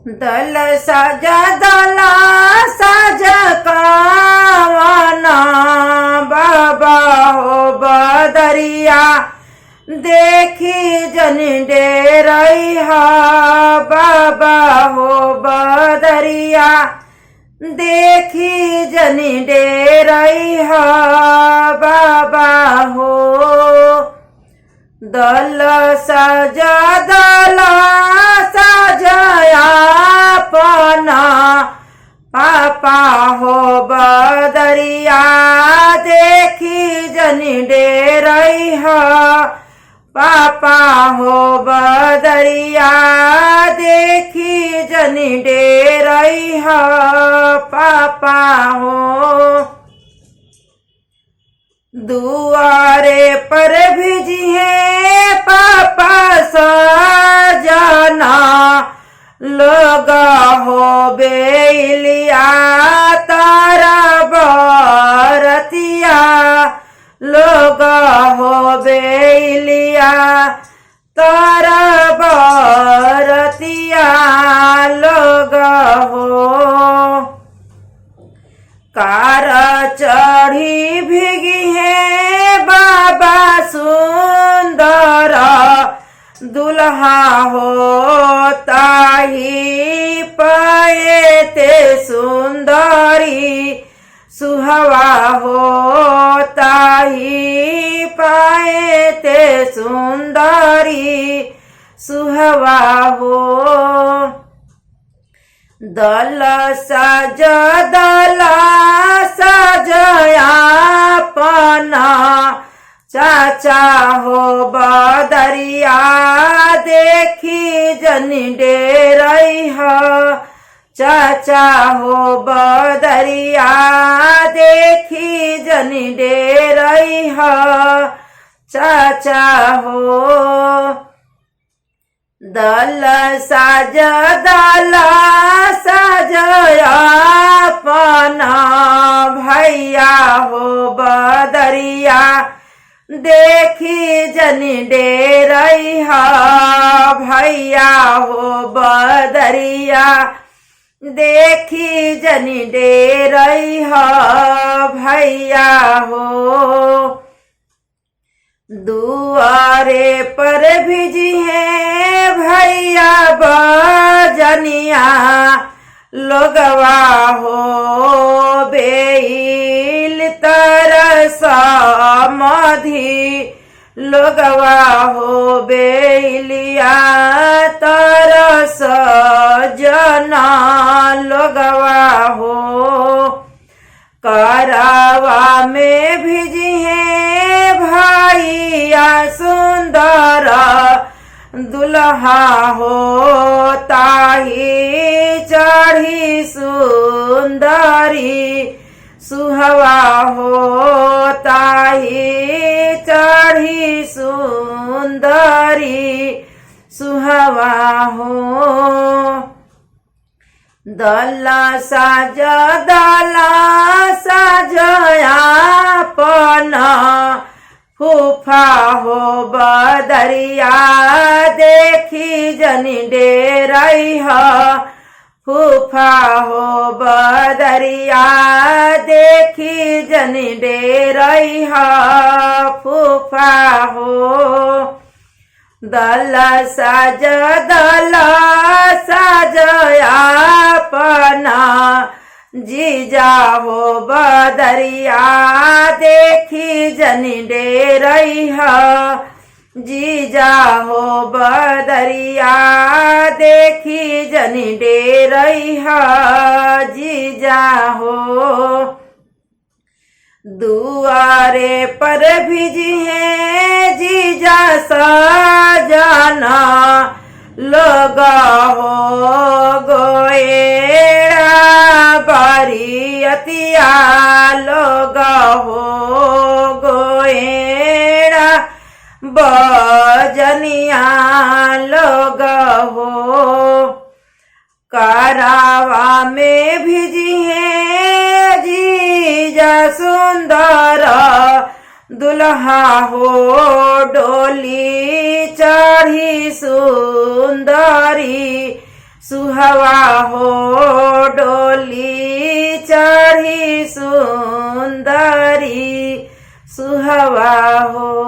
दल साजा दला साजा कावना बाबा हो बदरिया देखी जन डेरैहा बाबा हो बदरिया देखी जन डेरैहा बाबा हो दल साजा दला साजया पना पापा हो बदरिया देखी जन डेरैहा पापा हो बदरिया देखी जन डेरैहा पापा हो दुआरे पर भिजिए पापा सजना लगा हो बेलिया तारा बरतिया लगा हो बेलिया तारा बरतिया लगा हो कार चढ़ी भीगी है बाबा सुंदर दुल्हा हो ताही पाए ते सुंदरी सुहवा हो ताही पाए ते सुंदरी सुहवा हो दल साज दल साजया पना चाचा हो बदरिया देखी जन डेरैहा चाचा हो बदरिया देखी जन डेरैहा चाचा हो दल साज दल साजया पना भैया हो बदरिया देखी जन डेरैहा भैया हो बदरिया देखी जन डेरैहा भैया हो दुआरे पर भिजिए भैया बजनिया लोगवा हो बेइल तरस मधी लोगवा हो बेलिया तरस जना लोगवा हो करावा में भिजिए भैया सुंदर दुल्हा हो ताही चढ़ी सुंदरी सुहवा हो ताही चढ़ी सुंदरी सुहवा हो दल साज दल साजया पना फूफा हो बदरिया देखी जन डेरैहा फूफा हो बदरिया देखी जन डेरैहा फूफा हो दल साज दल साजया पना जीजा हो बदरिया देखी जन डेरैहा जीजा हो बदरिया देखी जन डेरैहा जीजा हो दुआरे पर भिजिए जीजा सजना लगा हो गोएड़ा बरियतिया लगा हो गोएड़ा बजनिया लगा हो करावा में भिजिए जीजा सुंदर दुल्हा हो डोली चढ़ी सुंदरी सुहवा हो डोली चढ़ी सुंदरी सुहवा हो।